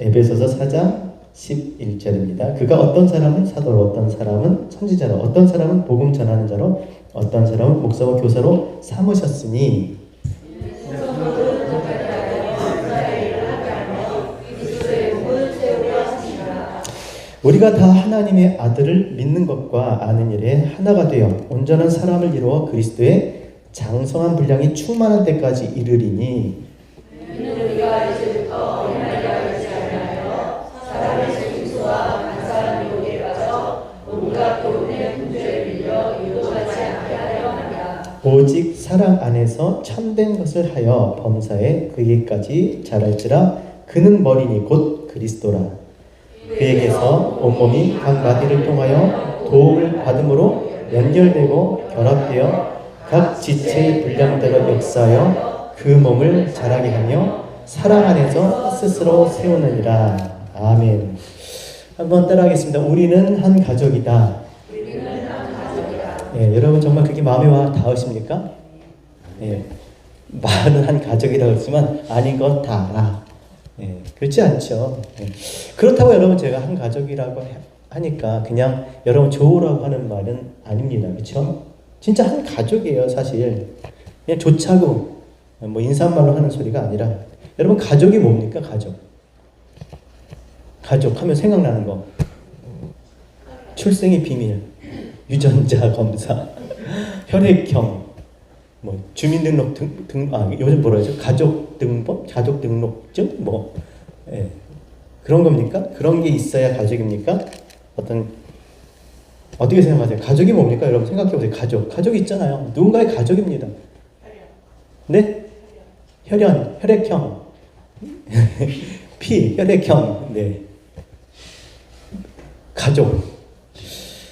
에베소서 4장 11절입니다. 그가 어떤 사람은 사도로, 어떤 사람은 선지자로, 어떤 사람은 복음 전하는 자로, 어떤 사람은 목사와 교사로 삼으셨으니 우리가 다 하나님의 아들을 믿는 것과 아는 일에 하나가 되어 온전한 사람을 이루어 그리스도의 장성한 분량이 충만한 때까지 이르리니 우리가 이제부터 어린아이가 되지 않아요. 사람의 속임수와 간사한 유혹에 빠져 온갖 교훈의 군주에 밀려 유도하지 않게 하려 합니다. 오직 사랑 안에서 참된 것을 하여 범사에 그에게까지 자랄지라. 그는 머리니 곧 그리스도라. 그에게서 온몸이 각 마디를 통하여 도움을 받음으로 연결되고 결합되어 각 지체의 분량대로 역사하여 그 몸을 자라게 하며 사랑 안에서 스스로 세우느니라. 아멘. 한번 따라하겠습니다. 우리는 한 가족이다. 예, 여러분 정말 그게 마음에 와 닿으십니까? 예, 말은 한 가족이라고 했지만 아닌 것 다 알아. 예, 그렇지 않죠. 예. 그렇다고 여러분 제가 한 가족이라고 하니까 그냥 여러분 좋으라고 하는 말은 아닙니다. 그렇죠? 진짜 한 가족이에요. 사실 그냥 좋자고 뭐 인사말로 하는 소리가 아니라 여러분 가족이 뭡니까? 가족 하면 생각나는 거 출생의 비밀, 유전자 검사, 혈액형, 뭐 주민등록 요즘 뭐라 하죠? 가족 등록증 예. 그런 겁니까? 그런 게 있어야 가족입니까? 어떻게 생각하세요? 가족이 뭡니까? 여러분 생각해 보세요. 가족 있잖아요. 누군가의 가족입니다. 네? 혈액형, 혈액형, 네. 가족.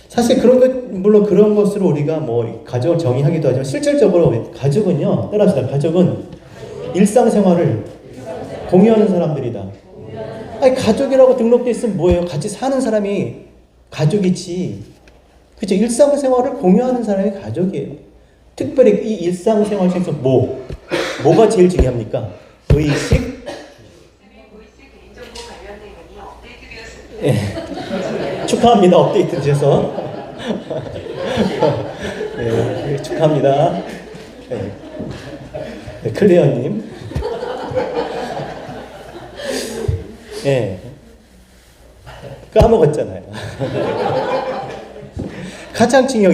사실 물론 그런 것으로 우리가 뭐 가족을 정의하기도 하지만 실질적으로 가족은요, 따라합시다. 가족은 일상생활을 공유하는 사람들이다. 아니, 가족이라고 등록돼 있으면 뭐예요? 같이 사는 사람이 가족이지. 그렇죠? 일상생활을 공유하는 사람이 가족이에요. 특별히 이 일상생활 중에서 뭐가 제일 중요합니까? 의식? 예. 축하합니다. 업데이트 되셔서. 네, 축하합니다. 네, 클레어님. 네. 까먹었잖아요.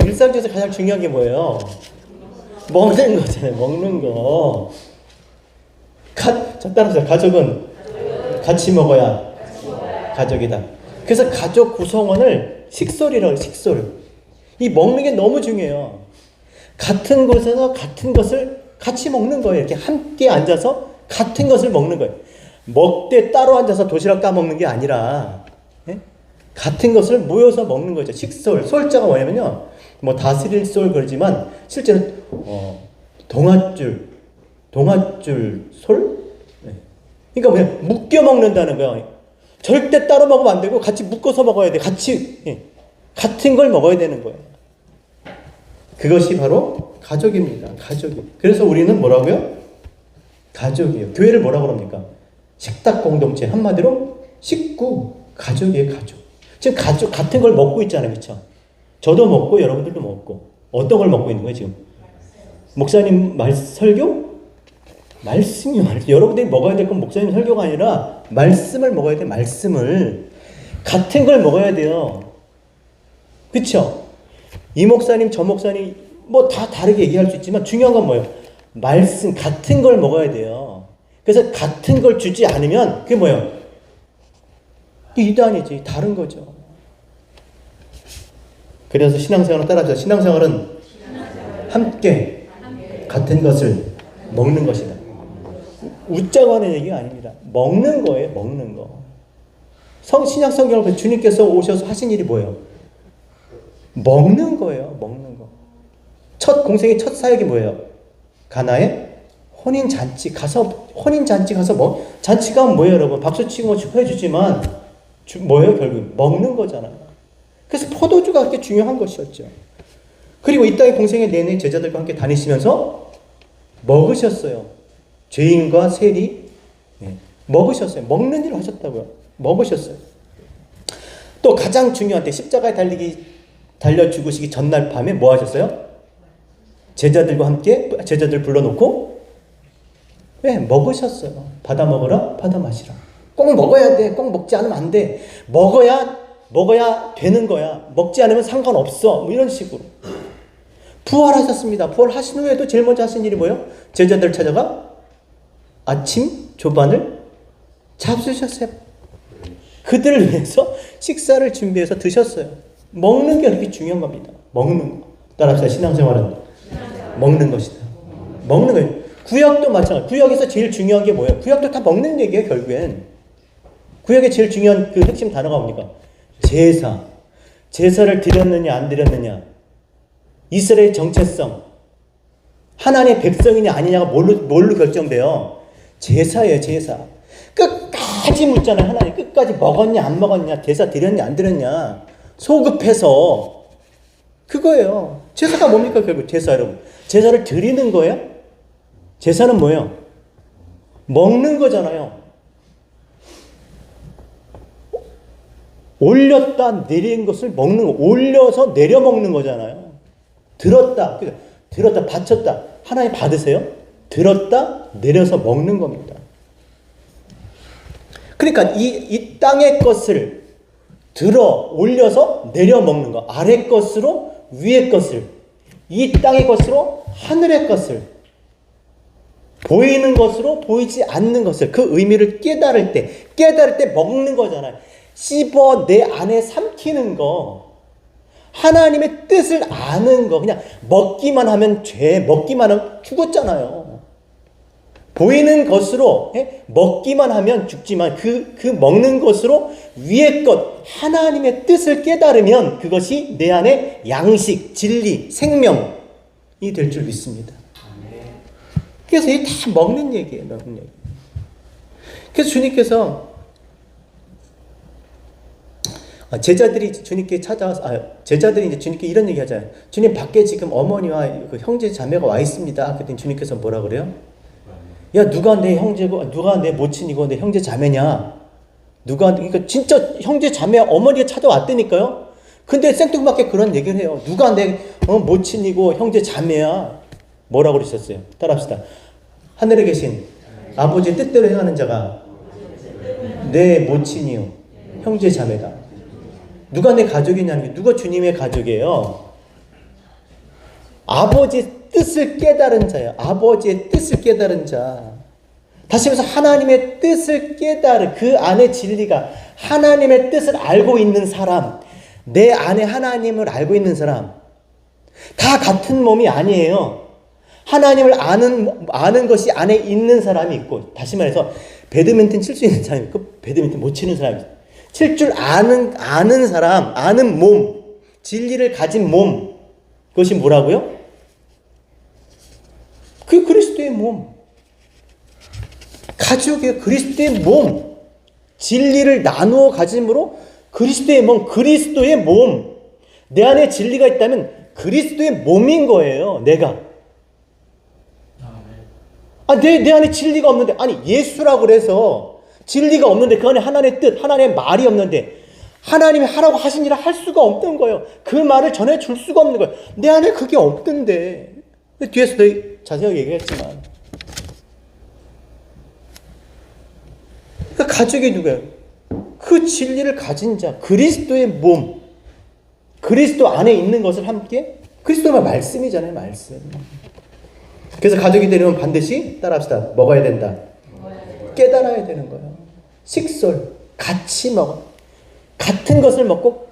일상 중에서 가장 중요한 게 뭐예요? 먹는 거잖아요. 먹는 거. 따라서 가족은 같이 먹어야 가족이다. 그래서 가족 구성원을 식솔이라고 해요. 식솔. 이 먹는 게 너무 중요해요. 같은 곳에서 같은 것을 같이 먹는 거예요. 이렇게 함께 앉아서 같은 것을 먹는 거예요. 먹되 따로 앉아서 도시락 까먹는 게 아니라 같은 것을 모여서 먹는 거죠. 식솔. 솔자가 뭐냐면요. 뭐 다스릴 솔 그러지만 실제는 동아줄 솔? 그러니까 뭐냐? 묶여 먹는다는 거예요. 절대 따로 먹으면 안 되고 같이 묶어서 먹어야 돼. 같은 걸 먹어야 되는 거예요. 그것이 바로 가족입니다. 가족이. 그래서 우리는 뭐라고요? 가족이에요. 교회를 뭐라고 합니까? 식탁 공동체. 한마디로 식구, 가족이에요. 가족. 지금 가족 같은 걸 먹고 있잖아요. 그렇죠? 저도 먹고 여러분들도 먹고. 어떤 걸 먹고 있는 거예요 지금? 목사님 설교? 말씀이요. 여러분들이 먹어야 될 건 목사님 설교가 아니라 말씀을 먹어야 돼. 말씀을. 같은 걸 먹어야 돼요. 그쵸? 이 목사님 저 목사님 뭐 다 다르게 얘기할 수 있지만 중요한 건 뭐예요? 말씀 같은 걸 먹어야 돼요. 그래서 같은 걸 주지 않으면 그게 뭐예요? 이단이지. 다른 거죠. 그래서 신앙생활은 따라하죠. 신앙생활은 함께 같은 것을 먹는 것이다. 웃자고 하는 얘기가 아닙니다. 먹는 거예요. 먹는 거. 신약 성경을 보면 주님께서 오셔서 하신 일이 뭐예요? 먹는 거예요. 먹는 거. 공생의 첫 사역이 뭐예요? 가나에 혼인잔치 가서 잔치가 뭐예요 여러분? 박수치고 축하해 주지만 뭐예요 결국? 먹는 거잖아요. 그래서 포도주가 그렇게 중요한 것이었죠. 그리고 이 땅의 공생의 내내 제자들과 함께 다니시면서 먹으셨어요. 죄인과 세리, 먹으셨어요. 먹는 일을 하셨다고요. 먹으셨어요. 또 가장 중요한 때 십자가에 달려 죽으시기 전날 밤에 뭐 하셨어요? 제자들과 함께 제자들 불러놓고 먹으셨어요. 받아 먹으라, 받아 마시라. 꼭 먹어야 돼. 꼭 먹지 않으면 안 돼. 먹어야 되는 거야. 먹지 않으면 상관없어. 뭐 이런 식으로. 부활하셨습니다. 부활하신 후에도 제일 먼저 하신 일이 뭐예요? 제자들 찾아가 아침 조반을 잡수셨어요. 그들을 위해서 식사를 준비해서 드셨어요. 먹는 게 그렇게 중요한 겁니다. 먹는 거. 따라합시다. 신앙생활은 먹는 것이다. 먹는 거예요. 구약도 마찬가지. 구약에서 제일 중요한 게 뭐예요? 구약도 다 먹는 얘기예요, 결국엔. 구약의 제일 중요한 그 핵심 단어가 뭡니까? 제사. 제사를 드렸느냐, 안 드렸느냐. 이스라엘의 정체성. 하나님의 백성이냐, 아니냐가 뭘로 결정돼요? 제사예요, 제사. 끝까지 묻잖아요, 하나님. 끝까지 먹었냐, 안 먹었냐, 제사 드렸냐, 안 드렸냐. 소급해서. 그거예요. 제사가 뭡니까, 결국? 제사, 여러분. 제사를 드리는 거예요? 제사는 뭐예요? 먹는 거잖아요. 올렸다 내린 것을 먹는 거. 올려서 내려 먹는 거잖아요. 들었다. 들었다. 바쳤다. 하나님 받으세요? 들었다. 내려서 먹는 겁니다. 그러니까 이 땅의 것을 들어 올려서 내려 먹는 거. 아래 것으로 위의 것을. 이 땅의 것으로 하늘의 것을. 보이는 것으로 보이지 않는 것을. 그 의미를 깨달을 때 먹는 거잖아요. 씹어 내 안에 삼키는 거. 하나님의 뜻을 아는 거. 그냥 먹기만 하면 죄, 먹기만 하면 죽었잖아요. 보이는 것으로 먹기만 하면 죽지만 그 먹는 것으로 위의 것, 하나님의 뜻을 깨달으면 그것이 내 안에 양식, 진리, 생명이 될 줄 믿습니다. 그래서 이게 다 먹는 얘기예요. 먹는 얘기. 그래서 주님께서 제자들이 주님께 제자들이 이제 주님께 이런 얘기 하잖아요. 주님, 밖에 지금 어머니와 그 형제 자매가 와 있습니다. 그랬더니 주님께서 뭐라 그래요? 야, 누가 내 형제고, 누가 내 모친이고 내 형제 자매냐? 그러니까 진짜 형제 자매 어머니가 찾아왔다니까요? 근데 생뚱맞게 그런 얘기를 해요. 누가 내 모친이고 형제 자매야? 뭐라고 그러셨어요? 따라합시다. 하늘에 계신 아버지의 뜻대로 행하는 자가 내 모친이요, 형제 자매다. 누가 내 가족이냐는 게 누가 주님의 가족이에요? 아버지의 뜻을 깨달은 자예요. 아버지의 뜻을 깨달은 자. 다시 말해서 하나님의 뜻을 깨달은 그 안에 진리가 하나님의 뜻을 알고 있는 사람, 내 안에 하나님을 알고 있는 사람, 다 같은 몸이 아니에요. 하나님을 아는 것이 안에 있는 사람이 있고, 다시 말해서 배드민턴 칠 수 있는 사람이 있고 배드민턴 못 치는 사람이 있어요. 칠 줄 아는 사람, 아는 몸, 진리를 가진 몸, 그것이 뭐라고요? 그 그리스도의 몸. 가족이에요. 그리스도의 몸. 진리를 나누어 가짐으로 그리스도의 몸, 그리스도의 몸. 내 안에 진리가 있다면 그리스도의 몸인 거예요, 내가. 내 안에 진리가 없는데, 예수라고 그래서 진리가 없는데 그 안에 하나님의 뜻, 하나님의 말이 없는데 하나님이 하라고 하신 일을 할 수가 없는 거예요. 그 말을 전해줄 수가 없는 거예요. 내 안에 그게 없던데. 뒤에서 더 자세하게 얘기했지만. 그 가족이 누구예요? 그 진리를 가진 자, 그리스도의 몸, 그리스도 안에 있는 것을 함께, 그리스도가 말씀이잖아요, 말씀. 그래서 가족이 되려면 반드시 따라합시다. 먹어야 된다. 깨달아야 되는 거예요. 식솔, 같이 먹어. 같은 것을 먹고,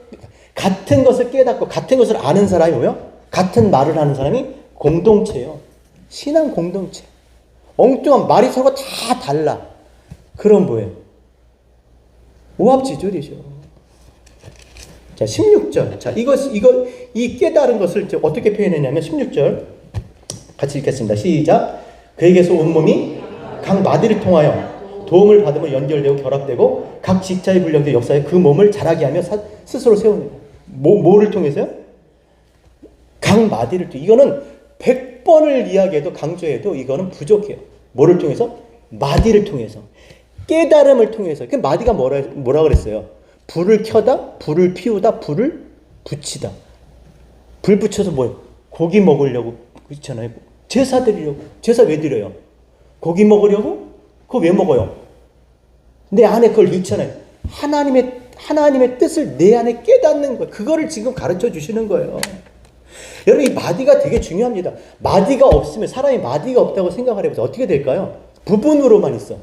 같은 것을 깨닫고, 같은 것을 아는 사람이 뭐예요? 같은 말을 하는 사람이 공동체예요. 신앙 공동체. 엉뚱한 말이 서로 다 달라. 그럼 뭐예요? 오합지졸이죠. 자, 16절. 자, 이 깨달은 것을 어떻게 표현했냐면, 16절. 같이 읽겠습니다. 시작. 그에게서 온몸이 각 마디를 통하여 도움을 받으며 연결되고 결합되고 각 직자의 분량된 역사에 그 몸을 자라게 하며 스스로 세우는. 뭐를 통해서요? 각 마디를 통해. 이거는 100번을 이야기해도 강조해도 이거는 부족해요. 뭐를 통해서? 마디를 통해서. 깨달음을 통해서. 그 마디가 뭐라 그랬어요? 불을 켜다, 불을 피우다, 불을 붙이다. 불 붙여서 뭐예요? 고기 먹으려고 그렇잖아요. 제사 드리려고. 제사 왜 드려요? 고기 먹으려고? 그거 왜 먹어요? 내 안에 그걸 읽잖아요. 하나님의 뜻을 내 안에 깨닫는 거예요. 그거를 지금 가르쳐 주시는 거예요. 여러분, 이 마디가 되게 중요합니다. 마디가 없으면, 사람이 마디가 없다고 생각을 해보세요. 어떻게 될까요? 부분으로만 있어.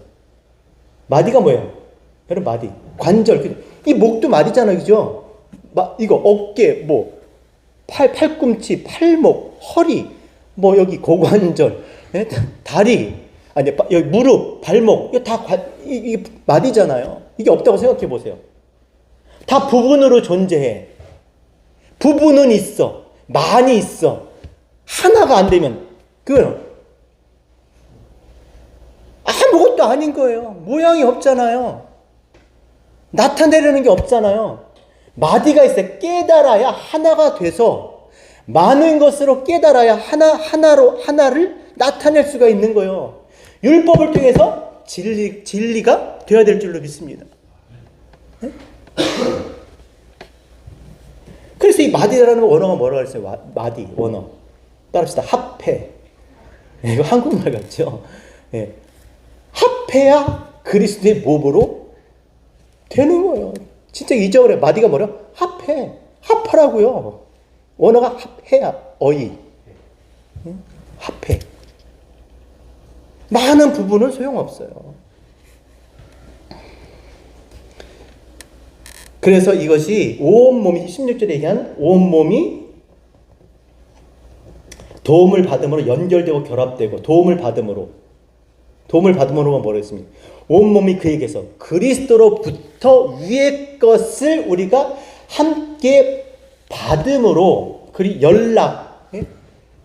마디가 뭐예요? 여러분, 마디. 관절. 이 목도 마디잖아요. 그죠? 이거 어깨, 팔꿈치, 팔목, 허리, 여기 고관절, 다리, 여기 무릎, 발목, 이거 다 이게 마디잖아요. 이게 없다고 생각해 보세요. 다 부분으로 존재해. 부분은 있어. 많이 있어. 하나가 안 되면 그거는 아무것도 아닌 거예요. 모양이 없잖아요. 나타내려는 게 없잖아요. 마디가 있어요. 깨달아야 하나가 돼서 많은 것으로 깨달아야 하나를 나타낼 수가 있는 거예요. 율법을 통해서 진리가 되어야 될 줄로 믿습니다. 네? 그래서 이 마디라는 원어가 뭐라고 했어요? 마디, 원어. 따라합시다. 합해. 이거 한국말 같죠? 네. 합해야 그리스도의 몸으로 되는 거예요. 진짜 이적을 해. 마디가 뭐래요? 합해. 합하라고요. 원어가 합해야. 어이. 합해. 많은 부분은 소용없어요. 그래서 이것이 온몸이 16절에 얘기한 온몸이 도움을 받음으로 연결되고 결합되고 도움을 받음으로만 뭐라 했습니까? 온몸이 그에게서 그리스도로부터 위의 것을 우리가 함께 받음으로 그리고 연락,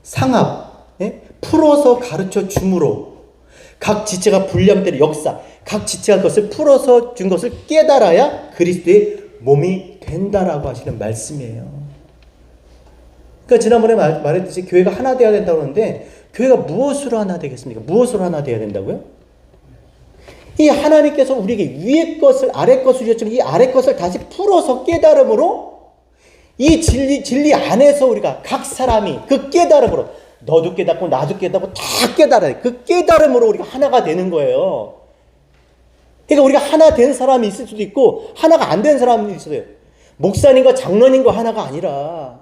상합, 풀어서 가르쳐 줌으로 각 지체가 분량대로 역사, 각 지체가 그것을 풀어서 준 것을 깨달아야 그리스도의 몸이 된다라고 하시는 말씀이에요. 그러니까 지난번에 말했듯이 교회가 하나 되어야 된다고 하는데 교회가 무엇으로 하나 되겠습니까? 무엇으로 하나 되어야 된다고요? 이 하나님께서 우리에게 위의 것을 아래 것을 주셨지만 이 아래 것을 다시 풀어서 깨달음으로 이 진리 안에서 우리가 각 사람이 그 깨달음으로 너도 깨닫고 나도 깨닫고 다 깨달아야 돼. 그 깨달음으로 우리가 하나가 되는 거예요. 그러니까 우리가 하나 된 사람이 있을 수도 있고 하나가 안 된 사람이 있어요. 목사님과 장로님과 하나가 아니라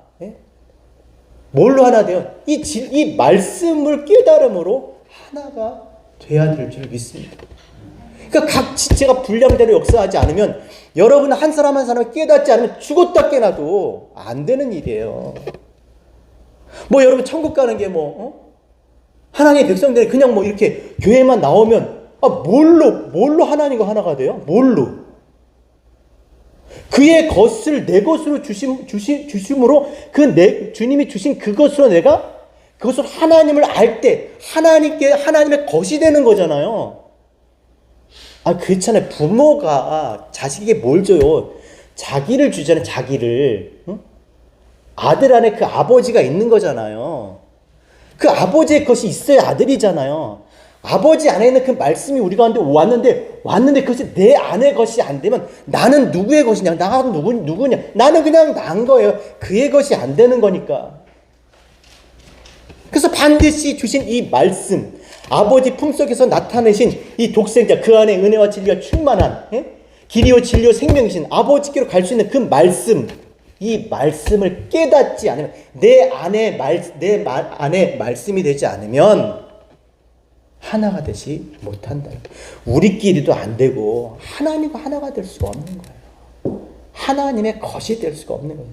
뭘로 하나 돼요? 이 말씀을 깨달음으로 하나가 돼야 될 줄 믿습니다. 그러니까 각 지체가 분량대로 역사하지 않으면 여러분 한 사람 한 사람을 깨닫지 않으면 죽었다 깨나도 안 되는 일이에요. 여러분 천국 가는 게 하나님의 백성들이 그냥 이렇게 교회만 나오면 뭘로 하나님과 하나가 돼요? 뭘로? 그의 것을 내 것으로 주심으로 주님이 주신 그것으로 내가 그것으로 하나님을 알 때 하나님의 것이 되는 거잖아요. 그렇잖아요. 부모가 자식에게 뭘 줘요? 자기를 주잖아요. 자기를. 아들 안에 그 아버지가 있는 거잖아요. 그 아버지의 것이 있어야 아들이잖아요. 아버지 안에 있는 그 말씀이 우리 가운데 왔는데 그것이 내 안의 것이 안 되면 나는 누구의 것이냐? 나는 누구냐? 나는 그냥 난 거예요. 그의 것이 안 되는 거니까. 그래서 반드시 주신 이 말씀, 아버지 품속에서 나타내신 이 독생자, 그 안에 은혜와 진리가 충만한 길이요 진리요 생명이신 아버지께로 갈 수 있는 그 말씀, 이 말씀을 깨닫지 않으면 내 안에 말씀이 되지 않으면 하나가 되지 못한다. 우리끼리도 안 되고 하나님과 하나가 될 수가 없는 거예요. 하나님의 것이 될 수가 없는 거예요.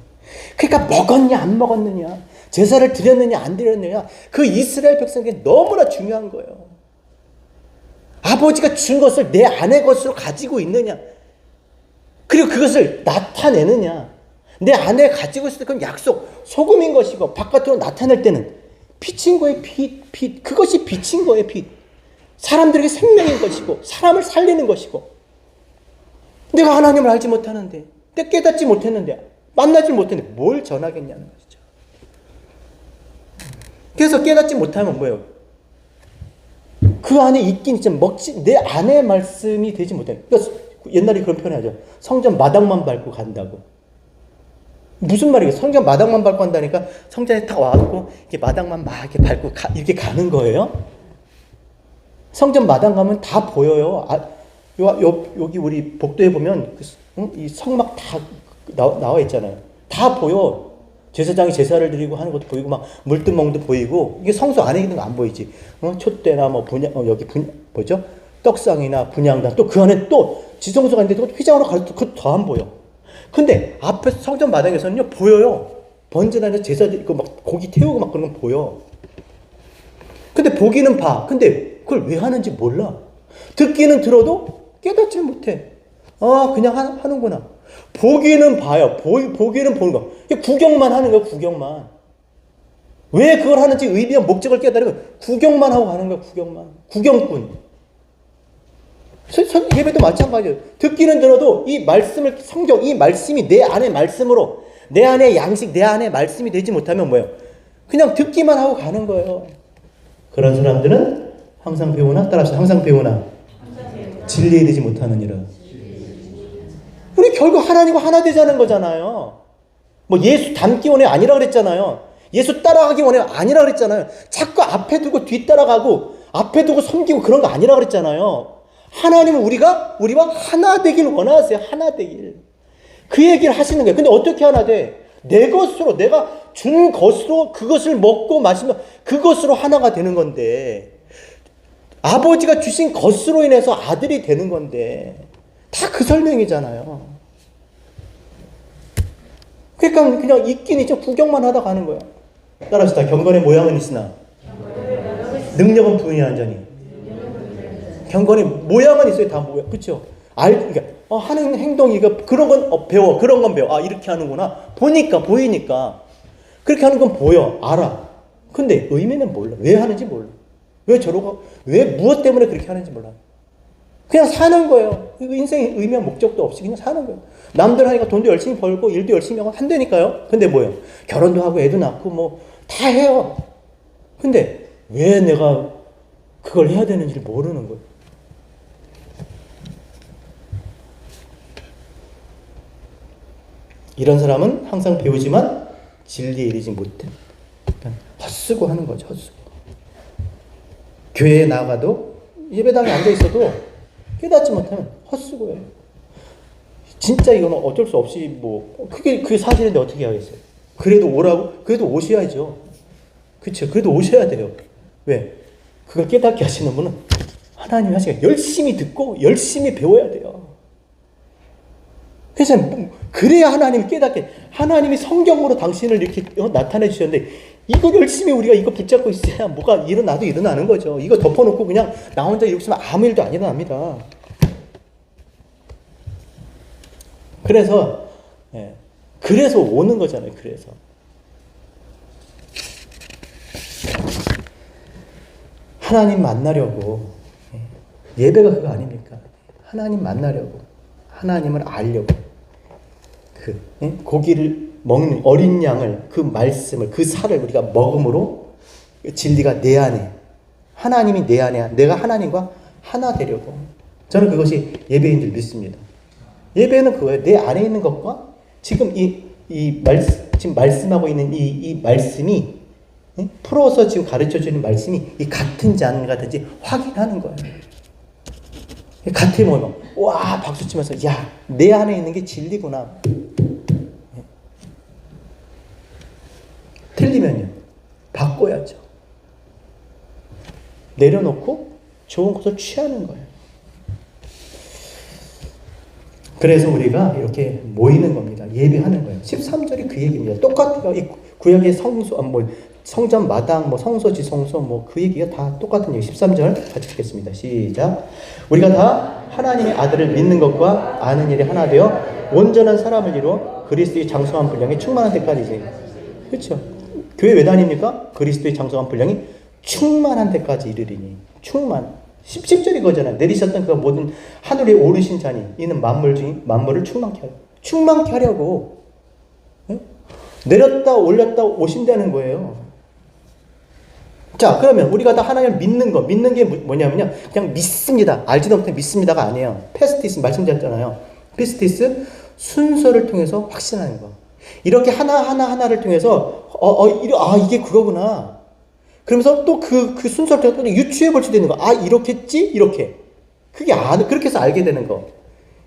그러니까 먹었냐 안 먹었느냐, 제사를 드렸느냐 안 드렸느냐, 그 이스라엘 백성에게 너무나 중요한 거예요. 아버지가 준 것을 내 안의 것으로 가지고 있느냐, 그리고 그것을 나타내느냐. 내 안에 가지고 있을 때 그건 약속, 소금인 것이고 바깥으로 나타낼 때는 빛인 거예요. 빛. 그것이 빛인 거예요. 빛. 사람들에게 생명인 것이고 사람을 살리는 것이고, 내가 하나님을 알지 못하는데, 내가 깨닫지 못했는데, 만나지 못했는데 뭘 전하겠냐는 것이죠. 그래서 깨닫지 못하면 뭐예요? 그 안에 있긴 있지만 내 안에 말씀이 되지 못해. 그러니까 옛날에 그런 표현하죠. 성전 마당만 밟고 간다고. 무슨 말이에요? 성전 마당만 밟고 간다니까 성전에 딱 와갖고 이렇게 마당만 막 이렇게 밟고 이렇게 가는 거예요? 성전 마당 가면 다 보여요. 여기 우리 복도에 보면 이 성막 다 나와 있잖아요. 다 보여. 제사장이 제사를 드리고 하는 것도 보이고 막 물두멍도 보이고 이게 성소 안에 있는 거 안 보이지. 촛대나 뭐 여기 뭐죠? 떡상이나 분향단 또 그 안에 또 지성소가 있는데 또 휘장으로 가도 그것도 더 안 보여. 근데 앞에 성전 마당에서는요 보여요. 번제단에서 제사 드리고 막 고기 태우고 막 그런 건 보여. 근데 보기는 봐. 근데 그걸 왜 하는지 몰라. 듣기는 들어도 깨닫지 못해. 그냥 하는구나. 보기는 봐요. 보기는 보는 거. 구경만 하는 거야, 구경만. 왜 그걸 하는지 의미와 목적을 깨달으면 구경만 하고 가는 거야, 구경만. 구경꾼. 예배도 마찬가지예요. 듣기는 들어도 이 말씀을, 성경, 이 말씀이 내 안의 말씀으로, 내 안의 양식, 내 안의 말씀이 되지 못하면 뭐예요? 그냥 듣기만 하고 가는 거예요. 그런 사람들은 항상 배우나, 따라서 항상 배우나, 진리에 이르지 못하는 일은. 우리 결국 하나님과 하나 되자는 거잖아요. 뭐 예수 닮기 원해 아니라 그랬잖아요. 예수 따라가기 원해 아니라 그랬잖아요. 자꾸 앞에 두고 뒤 따라가고 앞에 두고 섬기고 그런 거 아니라 그랬잖아요. 하나님은 우리와 하나 되길 원하세요. 하나 되길. 그 얘기를 하시는 거예요. 근데 어떻게 하나 돼? 내 것으로, 내가 준 것으로 그것을 먹고 마시면 그것으로 하나가 되는 건데, 아버지가 주신 것으로 인해서 아들이 되는 건데, 다 그 설명이잖아요. 그러니까 그냥 있긴 있죠. 구경만 하다 가는 거야. 따라서 경건의 모양은 있으나 능력은 부인하자니. 경건의 모양은 있어요. 다 모양. 그렇죠? 그러니까 하는 행동이 그런 건 배워. 그런 건 배워. 이렇게 하는구나. 보이니까. 그렇게 하는 건 보여. 알아. 근데 의미는 몰라. 왜 하는지 몰라. 왜 저러고, 왜 무엇 때문에 그렇게 하는지 몰라. 그냥 사는 거예요. 인생의 의미와 목적도 없이 그냥 사는 거예요. 남들 하니까 돈도 열심히 벌고 일도 열심히 하고 한다니까요. 근데 뭐예요? 결혼도 하고 애도 낳고 뭐 다 해요. 근데 왜 내가 그걸 해야 되는지 모르는 거예요. 이런 사람은 항상 배우지만 진리에 이르지 못해. 헛쓰고 하는 거죠. 헛쓰고. 교회에 나가도 예배당에 앉아 있어도 깨닫지 못하면 헛쓰고예요. 진짜 이거는 어쩔 수 없이 그게 사실인데 어떻게 하겠어요? 그래도 오셔야죠. 그렇죠. 그래도 오셔야 돼요. 왜? 그걸 깨닫게 하시는 분은 하나님이 하시니까 열심히 듣고 열심히 배워야 돼요. 그래서 그래야 하나님이 깨닫게, 하나님이 성경으로 당신을 이렇게 나타내 주셨는데 이거 열심히 우리가 이거 붙잡고 있어야 뭐가 일어나도 일어나는 거죠. 이거 덮어놓고 그냥 나 혼자 이렇게 있으면 아무 일도 안 일어납니다. 그래서 오는 거잖아요. 그래서 하나님 만나려고, 예배가 그거 아닙니까? 하나님 만나려고, 하나님을 알려고, 고기를 먹는 어린 양을, 그 말씀을, 그 살을 우리가 먹음으로 진리가 내 안에, 하나님이 내 안에, 내가 하나님과 하나 되려고. 저는 그것이 예배인 줄 믿습니다. 예배는 그거예요. 내 안에 있는 것과 지금 지금 말씀하고 있는 이 말씀이, 풀어서 지금 가르쳐 주는 말씀이 이 같은지 안 같은지 확인하는 거예요. 같으면 와 박수 치면서 야, 내 안에 있는 게 진리구나. 틀리면요 바꿔야죠. 내려놓고 좋은 것을 취하는 거예요. 그래서 우리가 이렇게 모이는 겁니다. 예배하는 거예요. 13절이 그 얘기입니다. 똑같아요. 이 구약의 성전 마당, 성소, 지성소, 그 얘기가 다 똑같은 얘기. 13절 같이 읽겠습니다. 시작. 우리가 다 하나님의 아들을 믿는 것과 아는 일이 하나 되어 온전한 사람을 이루어 그리스도의 장성한 분량이 충만한 데까지. 그렇죠. 교회 왜 다닙니까? 그리스도의 장성한 분량이 충만한 데까지 이르리니. 충만. 17절이 거잖아요. 내리셨던 그 모든 하늘에 오르신 자니 이는 만물을 충만케 하려고. 충만케 하려고. 내렸다 올렸다 오신다는 거예요. 자, 그러면 우리가 다 하나님을 믿는 게 뭐냐면요. 그냥 믿습니다. 알지도 못해 믿습니다가 아니에요. 페스티스 말씀드렸잖아요. 페스티스 순서를 통해서 확신하는 거. 이렇게 하나를 통해서 이게 그거구나. 그러면서 또 그 순서를 통해서 유추해 볼 수도 있는 거. 이렇겠지? 이렇게. 그렇게 해서 알게 되는 거.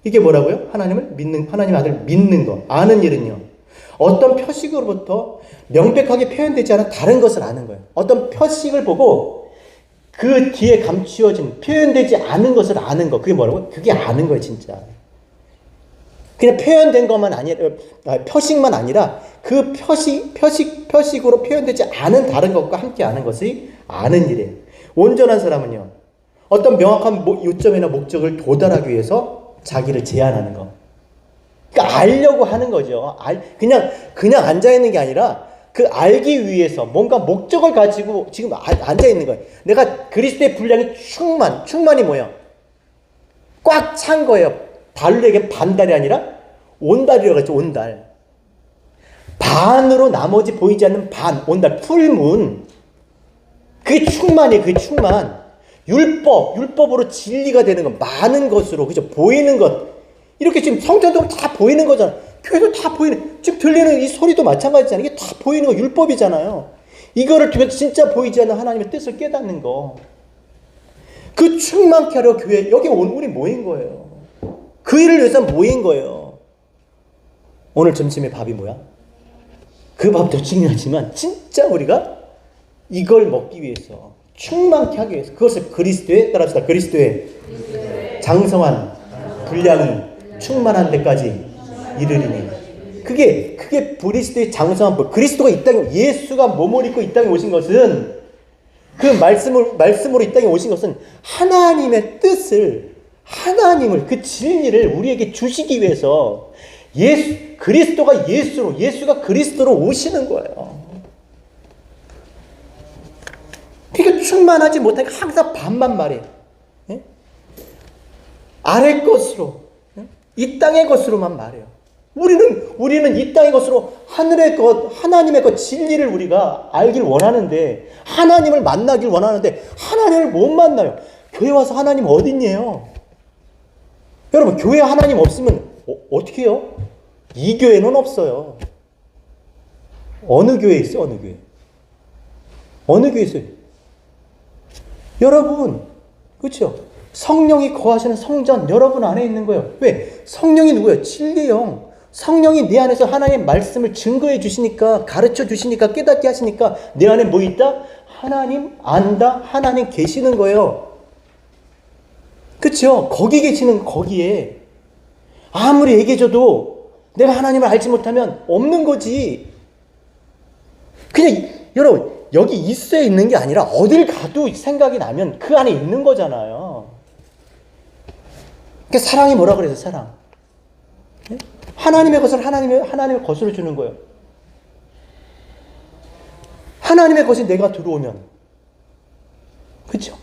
이게 뭐라고요? 하나님 아들 믿는 거. 아는 일은요. 어떤 표식으로부터 명백하게 표현되지 않은 다른 것을 아는 거예요. 어떤 표식을 보고 그 뒤에 감추어진 표현되지 않은 것을 아는 거. 그게 뭐라고요? 그게 아는 거예요, 진짜. 그냥 표현된 것만 아니라, 표식만 아니라 그 표식으로 표현되지 않은 다른 것과 함께 아는 것이 아는 일이에요. 온전한 사람은요, 어떤 명확한 요점이나 목적을 도달하기 위해서 자기를 제한하는 거. 그러니까 알려고 하는 거죠. 그냥 앉아있는 게 아니라 그 알기 위해서 뭔가 목적을 가지고 지금 앉아있는 거예요. 내가 그리스도의 분량이 충만이 뭐예요? 꽉 찬 거예요. 달에게 반달이 아니라 온달이라고 했죠. 온달. 반으로 나머지 보이지 않는 온달, 풀문. 그게 충만이에요. 그게 충만. 율법으로 진리가 되는 것, 많은 것으로, 그죠? 보이는 것. 이렇게 지금 성전도 다 보이는 거잖아. 교회도 다 보이는, 지금 들리는 이 소리도 마찬가지잖아요. 이게 다 보이는 거, 율법이잖아요. 이거를 통해서 진짜 보이지 않는 하나님의 뜻을 깨닫는 거. 그 충만케 하려 교회, 여기 우리 모인 거예요. 그 일을 위해서 모인 거예요. 오늘 점심에 밥이 뭐야? 그 밥도 중요하지만, 진짜 우리가 이걸 먹기 위해서, 충만케 하기 위해서, 그것을 따라합시다. 그리스도의 장성한 분량이 충만한 데까지 이르리니. 그게 그리스도의 장성한 그리스도가 이 땅에, 예수가 몸을 입고 이 땅에 오신 것은, 그 말씀으로 이 땅에 오신 것은 하나님의 뜻을, 그 진리를 우리에게 주시기 위해서 예수가 그리스도로 오시는 거예요. 그러니까 충만하지 못하니까 항상 반만 말해요. 예? 아래 것으로, 이 땅의 것으로만 말해요. 우리는 이 땅의 것으로 하늘의 것, 하나님의 것, 진리를 우리가 알길 원하는데, 하나님을 만나길 원하는데, 하나님을 못 만나요. 교회 와서 하나님 어딨니요? 여러분, 교회 하나님 없으면 어떻게 해요? 이 교회는 없어요. 어느 교회에 있어요? 어느 교회에 있어요? 여러분, 그렇죠? 성령이 거하시는 성전, 여러분 안에 있는 거예요. 왜? 성령이 누구예요? 진리의 영. 성령이 내 안에서 하나님의 말씀을 증거해 주시니까, 가르쳐 주시니까, 깨닫게 하시니까 내 안에 뭐 있다? 하나님 안다, 하나님 계시는 거예요. 그렇죠? 거기 계시는 거기에 아무리 얘기해줘도 내가 하나님을 알지 못하면 없는 거지. 그냥 여러분, 여기 있어야 있는 게 아니라 어딜 가도 생각이 나면 그 안에 있는 거잖아요. 그러니까 사랑이 뭐라 그래서 사랑. 하나님의 것을 하나님의 것으로 주는 거예요. 하나님의 것이 내가 들어오면, 그렇죠?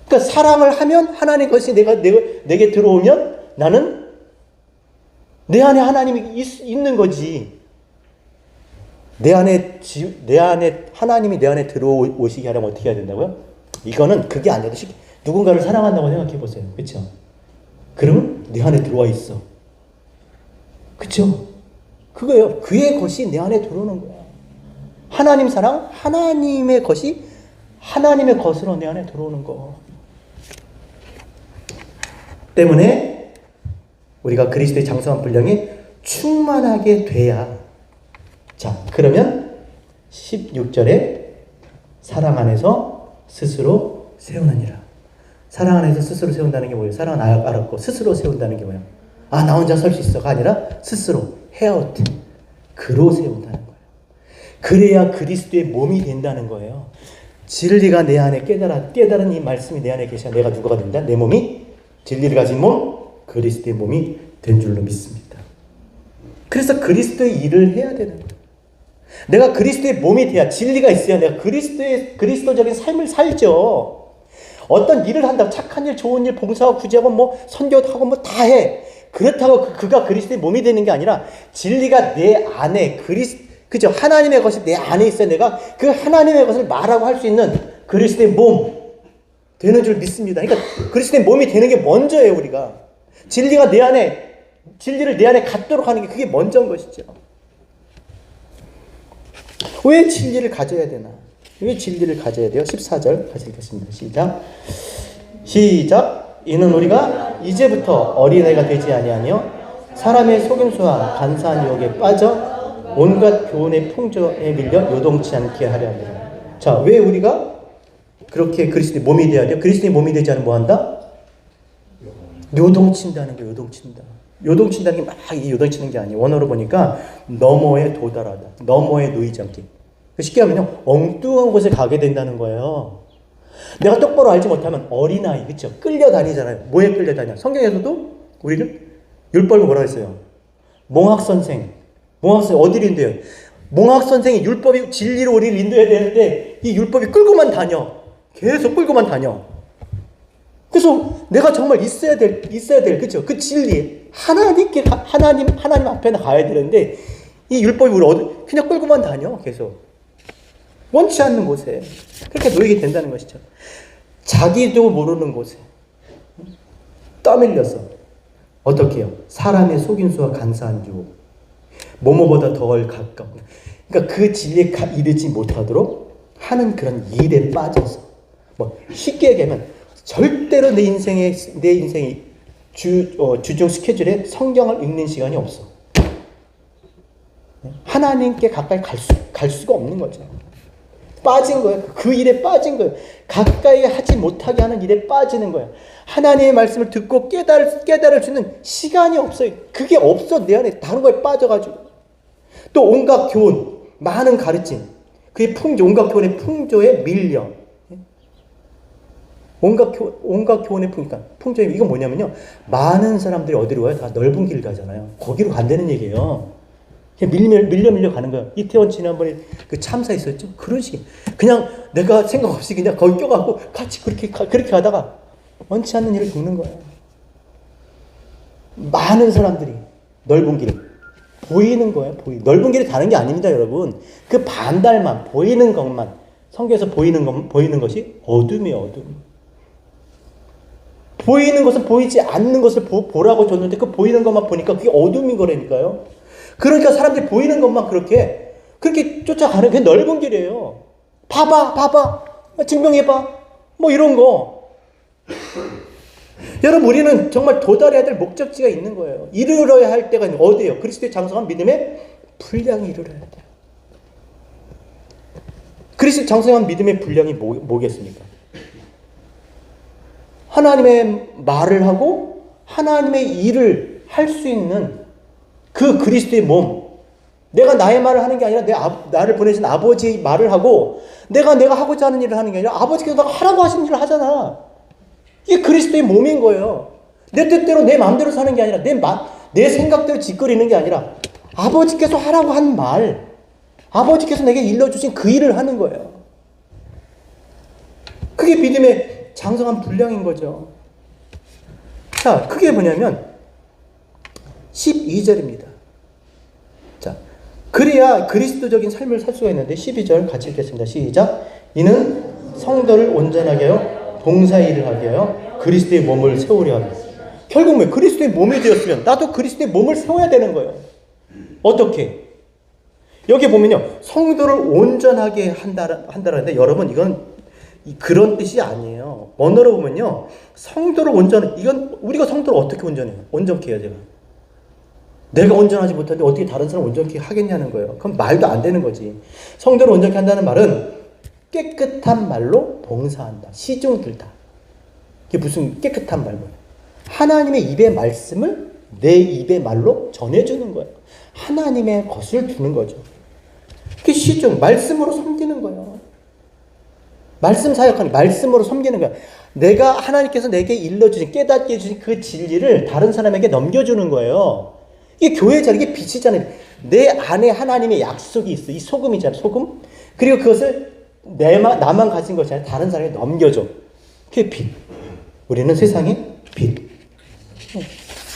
그러니까 사랑을 하면 하나님의 것이 내게 들어오면 나는 내 안에 하나님이 있는 거지. 내 안에 하나님이 내 안에 들어오시게 하려면 어떻게 해야 된다고요? 이거는 그게 아니어도 누군가를 사랑한다고 생각해 보세요. 그렇죠? 그러면 내 안에 들어와 있어. 그렇죠? 그거예요. 그의 것이 내 안에 들어오는 거야. 하나님 사랑, 하나님의 것이 하나님의 것으로 내 안에 들어오는 거. 때문에 우리가 그리스도의 장성한 분량이 충만하게 돼야. 자, 그러면 16절에 사랑 안에서 스스로 세우느니라. 사랑 안에서 스스로 세운다는 게 뭐예요? 사랑은 알았고 스스로 세운다는 게 뭐예요? 나 혼자 설 수 있어가 아니라 스스로 헤아웃, 그로 세운다는 거예요. 그래야 그리스도의 몸이 된다는 거예요. 진리가 내 안에 깨달은 이 말씀이 내 안에 계셔야 내가 누구가 된다? 내 몸이 진리를 가진 몸, 그리스도의 몸이 된 줄로 믿습니다. 그래서 그리스도의 일을 해야 되는 거예요. 내가 그리스도의 몸이 돼야, 진리가 있어야 내가 그리스도적인 삶을 살죠. 어떤 일을 한다고, 착한 일, 좋은 일, 봉사하고 구제하고 선교도 하고 다 해. 그렇다고 그가 그리스도의 몸이 되는 게 아니라 진리가 내 안에 그죠? 하나님의 것이 내 안에 있어야 내가 그 하나님의 것을 말하고 할 수 있는 그리스도의 몸 되는 줄 믿습니다. 그러니까 그리스도의 몸이 되는 게 먼저예요, 우리가. 진리를 내 안에 갖도록 하는 게 그게 먼저인 것이죠. 왜 진리를 가져야 되나? 왜 진리를 가져야 돼요? 14절 같이 읽겠습니다. 시작. 이는 우리가 이제부터 어린아이가 되지 아니하며 사람의 속임수와 간사한 유혹에 빠져 온갖 교훈의 풍조에 밀려 요동치 않게 하려 합니다. 자, 왜 우리가 그렇게 그리스도의 몸이 되어야 돼요? 그리스도의 몸이 되지 않으면 뭐 한다? 요동친다는 거예요. 요동친다는 게 막 요동치는 게 아니에요. 원어로 보니까 너머에 도달하다. 너머에 놓이지 않게. 쉽게 하면요, 엉뚱한 곳에 가게 된다는 거예요. 내가 똑바로 알지 못하면 어린아이, 그렇죠? 끌려다니잖아요. 뭐에 끌려다녀? 성경에서도 우리는 율법을 뭐라 했어요? 몽학선생 어디를 인도해요? 몽학선생이 율법이 진리로 우리를 인도해야 되는데 이 율법이 끌고만 다녀. 계속 끌고만 다녀. 그래서 내가 정말 있어야 될, 그죠? 그 진리. 하나님 앞에 가야 되는데, 이 율법이 우리 그냥 끌고만 다녀, 계속. 원치 않는 곳에. 그렇게 놓이게 된다는 것이죠. 자기도 모르는 곳에. 떠밀려서. 어떻게 해요? 사람의 속임수와 간사한 유혹. 뭐뭐보다 덜 가까운. 그러니까 그 진리에 이르지 못하도록 하는 그런 일에 빠져서. 쉽게 얘기하면, 절대로 내 인생의 주중 스케줄에 성경을 읽는 시간이 없어. 하나님께 가까이 갈 수가 없는 거죠. 빠진 거예요. 그 일에 빠진 거예요. 가까이 하지 못하게 하는 일에 빠지는 거예요. 하나님의 말씀을 듣고 깨달을 주는 시간이 없어요. 그게 없어. 내 안에 다른 거에 빠져가지고. 또 온갖 교훈, 많은 가르침, 그의 온갖 교훈의 풍조에 밀려. 온갖 교훈의 풍조에, 이건 뭐냐면요, 많은 사람들이 어디로 가요? 다 넓은 길 가잖아요. 거기로 간다는 얘기예요. 그냥 밀려 가는 거예요. 이태원 지난번에 그 참사 있었죠? 그런 식이. 그냥 내가 생각 없이 그냥 거기 껴가고 같이 그렇게 가다가 원치 않는 일을 겪는 거예요. 많은 사람들이 넓은 길, 보이는 거예요. 넓은 길에 가는 게 아닙니다, 여러분. 그 반달만, 보이는 것만, 성경에서 보이는 것이 어둠이에요, 어둠. 보이는 것은 보이지 않는 것을 보라고 줬는데 그 보이는 것만 보니까 그게 어둠인 거라니까요. 그러니까 사람들이 보이는 것만 그렇게 쫓아가는 게 넓은 길이에요. 봐봐, 증명해봐, 뭐 이런 거. 여러분, 우리는 정말 도달해야 될 목적지가 있는 거예요. 이르러야 할 때가 어디예요? 그리스도의 장성한 믿음의 분량이 이르러야 돼요. 그리스도의 장성한 믿음의 분량이 뭐겠습니까? 하나님의 말을 하고 하나님의 일을 할 수 있는 그 그리스도의 몸. 내가 나의 말을 하는 게 아니라 나를 보내신 아버지의 말을 하고 내가 하고자 하는 일을 하는 게 아니라 아버지께서 하라고 하신 일을 하잖아. 이게 그리스도의 몸인 거예요. 내 뜻대로 내 마음대로 사는 게 아니라 내 생각대로 짓거리는 게 아니라 아버지께서 하라고 한 말, 아버지께서 내게 일러주신 그 일을 하는 거예요. 그게 믿음의 장성한 분량인 거죠. 자, 그게 뭐냐면 12절입니다. 자, 그래야 그리스도적인 삶을 살 수가 있는데 12절 같이 읽겠습니다. 시작. 이는 성도를 온전하게 하여 봉사일을 하게 하여 그리스도의 몸을 세우려 합니다. 결국 뭐 그리스도의 몸이 되었으면 나도 그리스도의 몸을 세워야 되는 거예요. 어떻게? 여기 보면요, 성도를 온전하게 한다는데 여러분, 이건 그런 뜻이 아니에요. 언어로 보면요, 성도를 이건 우리가 성도를 어떻게 온전케 해요, 제가? 내가 온전하지 못한데 어떻게 다른 사람 온전케 하겠냐는 거예요. 그럼 말도 안 되는 거지. 성도를 온전케 한다는 말은 깨끗한 말로 봉사한다. 시중 들다. 이게 무슨 깨끗한 말이에요? 하나님의 입의 말씀을 내 입의 말로 전해주는 거예요. 하나님의 것을 주는 거죠. 그게 시중, 말씀으로 섬기는 거예요. 말씀 사역하는, 말씀으로 섬기는 거야. 내가 하나님께서 내게 일러주신, 깨닫게 해주신 그 진리를 다른 사람에게 넘겨주는 거예요. 이게 교회잖아요. 이게 빛이잖아요. 내 안에 하나님의 약속이 있어. 이 소금이잖아요. 소금. 그리고 그것을 나만 가진 것이 아니라 다른 사람에게 넘겨줘. 그게 빛. 우리는 세상의 빛.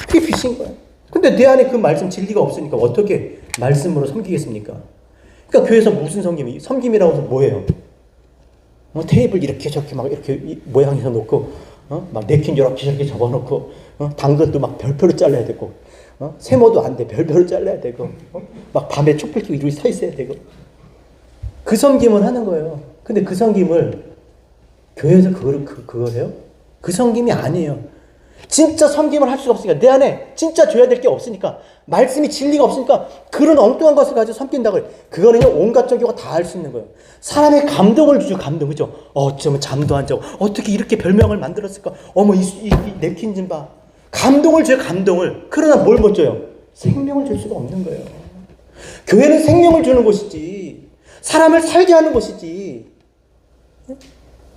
그게 빛인 거예요. 근데 내 안에 그 말씀 진리가 없으니까 어떻게 말씀으로 섬기겠습니까? 그러니까 교회에서 무슨 섬김이라고 해서 뭐예요? 테이블 이렇게 저렇게 막 이렇게 모양해서 놓고, 막 냅킨 이렇게 저렇게 접어놓고, 당근도 막 별표로 잘라야 되고, 세모도 안 돼. 별표로 잘라야 되고, 막 밤에 촛불 켜고 이렇게 서 있어야 되고. 그 섬김을 하는 거예요. 근데 그 섬김을 교회에서 그걸 해요? 그 섬김이 아니에요. 진짜 섬김을 할 수가 없으니까, 내 안에 진짜 줘야 될 게 없으니까, 말씀이 진리가 없으니까 그런 엉뚱한 것을 가지고 섬긴다고 해요. 그거는요, 온갖 종교가 다 할 수 있는 거예요. 사람의 감동을 주죠. 감동. 그죠? 어쩌면 잠도 안 자고 어떻게 이렇게 별명을 만들었을까? 어머, 이 냅킨 좀 봐. 감동을 줘요. 감동을. 그러나 뭘 못 줘요? 생명을 줄 수가 없는 거예요. 교회는 생명을 주는 곳이지, 사람을 살게 하는 곳이지,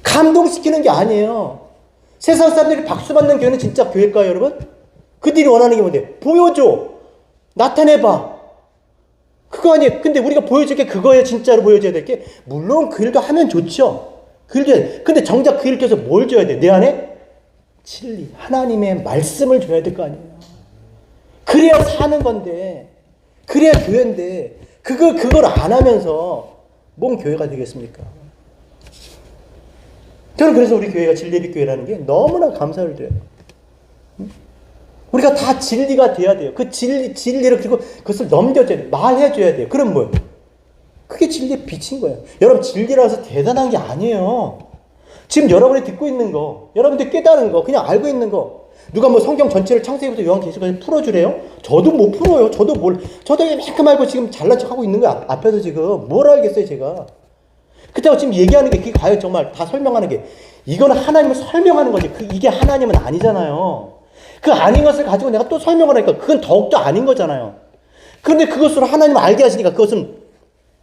감동시키는 게 아니에요. 세상 사람들이 박수 받는 교회는 진짜 교회일까요, 여러분? 그들이 원하는 게 뭔데? 보여줘. 나타내봐. 그거 아니에요. 근데 우리가 보여줄 게 그거예요. 진짜로 보여줘야 될 게. 물론 그 일도 하면 좋죠. 그 일도 해야 돼. 근데 정작 그 일 줘서 뭘 줘야 돼? 내 안에 진리, 하나님의 말씀을 줘야 될 거 아니에요. 그래야 사는 건데, 그래야 교회인데, 그걸 안 하면서 뭔 교회가 되겠습니까? 저는 그래서 우리 교회가 진리의 교회라는 게 너무나 감사를 드려요. 우리가 다 진리가 돼야 돼요. 그 진리를 그리고 그것을 넘겨줘야 돼요. 말해줘야 돼요. 그럼 뭐예요? 그게 진리의 빛인 거예요. 여러분, 진리라고 해서 대단한 게 아니에요. 지금 여러분이 듣고 있는 거, 여러분들이 깨달은 거, 그냥 알고 있는 거, 누가 뭐 성경 전체를 창세기부터 요한계시록까지 풀어주래요? 저도 못 풀어요. 저도 이만큼 알고 지금 잘난 척하고 있는 거야. 앞에서 지금 뭘 알겠어요, 제가. 그렇다고 지금 얘기하는 게 그게 과연 정말 다 설명하는 게, 이거는 하나님을 설명하는 거지. 이게 하나님은 아니잖아요. 그 아닌 것을 가지고 내가 또 설명을 하니까 그건 더욱더 아닌 거잖아요. 그런데 그것으로 하나님을 알게 하시니까 그것은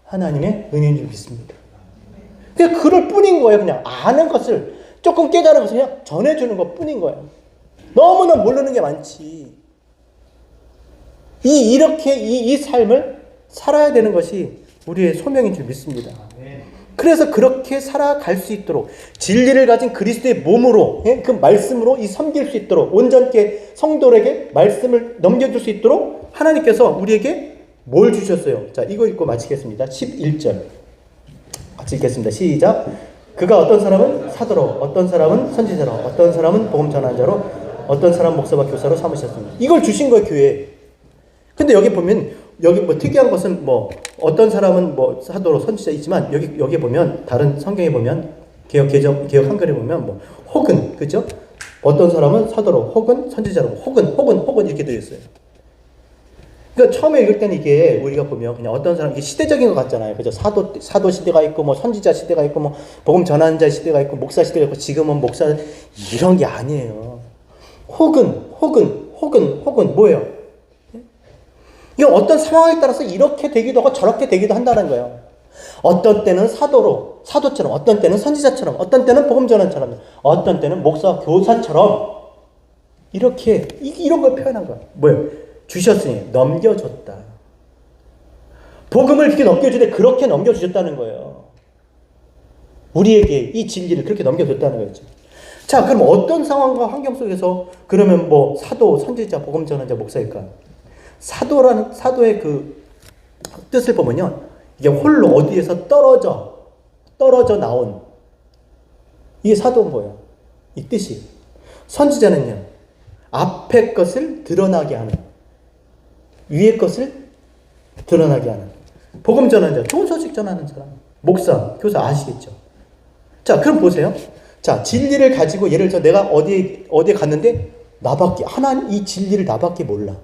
하나님의 은혜인 줄 믿습니다. 그냥 그럴 뿐인 거예요. 그냥 아는 것을, 조금 깨달은 것을 그냥 전해주는 것 뿐인 거예요. 너무나 모르는 게 많지. 이렇게 이 삶을 살아야 되는 것이 우리의 소명인 줄 믿습니다. 그래서 그렇게 살아갈 수 있도록 진리를 가진 그리스도의 몸으로, 그 말씀으로 섬길 수 있도록, 온전케 성도에게 말씀을 넘겨줄 수 있도록 하나님께서 우리에게 뭘 주셨어요? 자, 이거 읽고 마치겠습니다. 11절 같이 읽겠습니다. 시작. 그가 어떤 사람은 사도로, 어떤 사람은 선지자로, 어떤 사람은 복음 전환자로, 어떤 사람은 목사와 교사로 삼으셨습니다. 이걸 주신 거예요, 교회에. 근데 여기 보면, 여기 뭐 특이한 것은 뭐 어떤 사람은 뭐 사도로 선지자 있지만, 여기 보면 다른 성경에 보면 개혁 한글에 보면 뭐 혹은, 그죠? 어떤 사람은 사도로, 혹은 선지자로, 혹은 이렇게 되어 있어요. 그러니까 처음에 읽을 때는 이게 우리가 보면 그냥 어떤 사람, 이게 시대적인 것 같잖아요. 그죠? 사도 시대가 있고, 뭐 선지자 시대가 있고, 뭐 복음 전환자 시대가 있고, 목사 시대가 있고, 지금은 목사, 이런 게 아니에요. 혹은 뭐예요? 이건 어떤 상황에 따라서 이렇게 되기도 하고 저렇게 되기도 한다는 거예요. 어떤 때는 사도처럼, 어떤 때는 선지자처럼, 어떤 때는 복음 전환처럼, 어떤 때는 목사, 교사처럼, 이렇게 이런 걸 표현한 거예요. 뭐예요? 주셨으니 넘겨줬다. 복음을 이렇게 넘겨주되 그렇게 넘겨주셨다는 거예요. 우리에게 이 진리를 그렇게 넘겨줬다는 거였죠. 자, 그럼 어떤 상황과 환경 속에서 그러면 뭐 사도, 선지자, 복음 전환자, 목사일까? 사도의 그 뜻을 보면요, 이게 홀로 어디에서 떨어져 나온, 이게 사도는 뭐예요? 이 뜻이. 선지자는요, 앞에 것을 드러나게 하는, 위의 것을 드러나게 하는. 복음 전환자, 좋은 소식 전하는 사람. 목사, 교사 아시겠죠? 자, 그럼 보세요. 자, 진리를 가지고, 예를 들어 내가 어디에 갔는데 나밖에, 하나님 이 진리를 나밖에 몰라.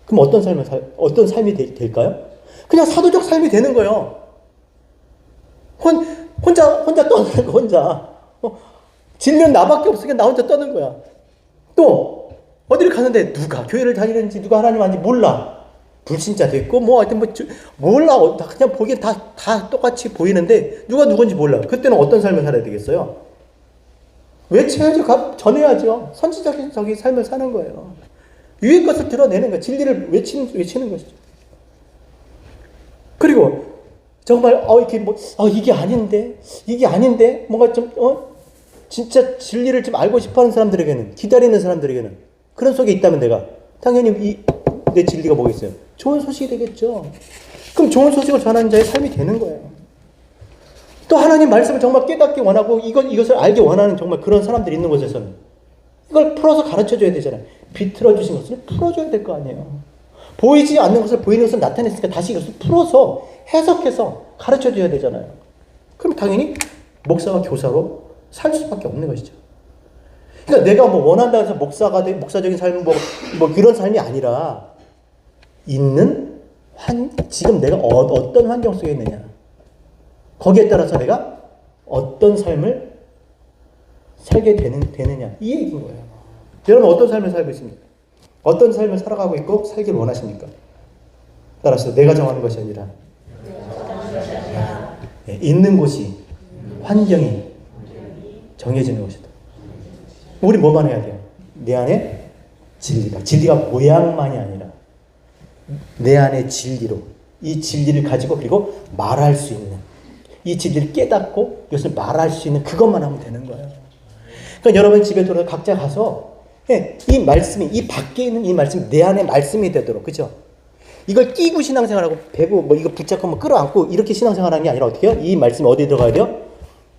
그럼 어떤 삶이 될까요? 그냥 사도적 삶이 되는 거예요. 혼자 떠는 거, 혼자. 진리는 나밖에 없으니까 나 혼자 떠는 거야. 또 어디를 가는데 누가 교회를 다니는지, 누가 하나님 아닌지 몰라. 불신자도 있고 뭐 하여튼 몰라. 그냥 보기엔 다 똑같이 보이는데 누가 누군지 몰라. 그때는 어떤 삶을 살아야 되겠어요? 외쳐야죠. 전해야죠. 선지적인 삶을 사는 거예요. 위의 것을 드러내는 거예요. 진리를 외치는 것이죠. 그리고 정말 이게 아닌데 뭔가 좀 진짜 진리를 좀 알고 싶어하는 사람들에게는, 기다리는 사람들에게는, 그런 속에 있다면 내가 당연히 내 진리가 뭐겠어요? 좋은 소식이 되겠죠. 그럼 좋은 소식을 전하는 자의 삶이 되는 거예요. 또 하나님 말씀을 정말 깨닫기 원하고 이것을 알기 원하는 정말 그런 사람들이 있는 곳에서는 이걸 풀어서 가르쳐줘야 되잖아요. 비틀어 주신 것을 풀어줘야 될 거 아니에요. 보이지 않는 것을 보이는 것을 나타냈으니까 다시 이것을 풀어서 해석해서 가르쳐줘야 되잖아요. 그럼 당연히 목사와 교사로 살 수밖에 없는 것이죠. 그러니까 내가 뭐 원한다 해서 목사가 돼, 목사적인 삶은 뭐 그런 삶이 아니라 있는 지금 내가 어떤 환경 속에 있느냐. 거기에 따라서 내가 어떤 삶을 살게 되느냐. 이 얘기인 거예요. 여러분 어떤 삶을 살고 있습니까? 어떤 삶을 살아가고 있고 살길 원하십니까? 따라서 내가 정하는 것이 아니라 있는 곳이 환경이 정해지는 것이다. 우리 뭐만 해야 돼요? 내 안에 진리가. 진리가 모양만이 아니라 내 안의 진리로 이 진리를 가지고 그리고 말할 수 있는 이 진리를 깨닫고 이것을 말할 수 있는 그것만 하면 되는 거예요. 그러니까 여러분 집에 돌아서 각자 가서 이 말씀이 이 밖에 있는 이 말씀이 내 안에 말씀이 되도록 그죠? 이걸 끼고 신앙생활하고 배고 뭐 이거 붙잡고 뭐 끌어안고 이렇게 신앙생활하는 게 아니라 어떻게 해요? 이 말씀이 어디에 들어가야 돼요?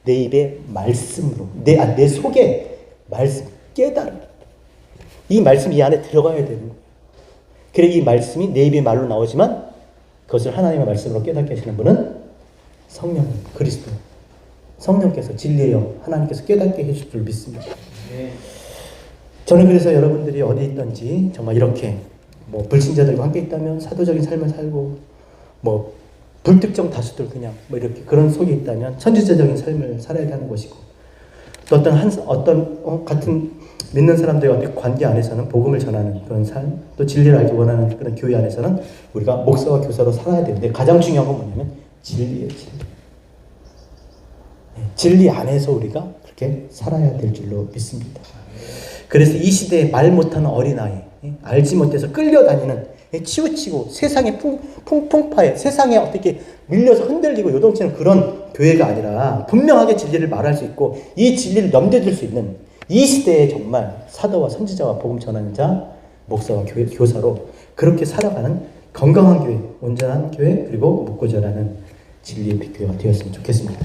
내 입에 말씀으로 내 속에 말씀 깨달음 이 말씀이 이 안에 들어가야 되는 거예요. 그래 이 말씀이 내 입의 말로 나오지만 그것을 하나님의 말씀으로 깨닫게 하시는 분은 성령 그리스도 성령께서 진리의 영 하나님께서 깨닫게 해주실 줄 믿습니다. 저는 그래서 여러분들이 어디 있든지 정말 이렇게 뭐 불신자들과 함께 있다면 사도적인 삶을 살고 뭐 불특정 다수들 그냥 뭐 이렇게 그런 속에 있다면 선지자적인 삶을 살아야 하는 것이고 또 어떤 같은 믿는 사람들과 어떤 관계 안에서는 복음을 전하는 그런 삶 또 진리를 알기 원하는 그런 교회 안에서는 우리가 목사와 교사로 살아야 되는데 가장 중요한 건 뭐냐면 진리예요. 진리 안에서 우리가 그렇게 살아야 될 줄로 믿습니다. 그래서 이 시대에 말 못하는 어린아이 알지 못해서 끌려다니는 치우치고 세상에 풍파에 세상에 어떻게 밀려서 흔들리고 요동치는 그런 교회가 아니라 분명하게 진리를 말할 수 있고 이 진리를 넘겨줄 수 있는 이 시대에 정말 사도와 선지자와 복음 전하는 자 목사와 교사로 그렇게 살아가는 건강한 교회 온전한 교회 그리고 묻고 전하는 진리의 교회가 되었으면 좋겠습니다.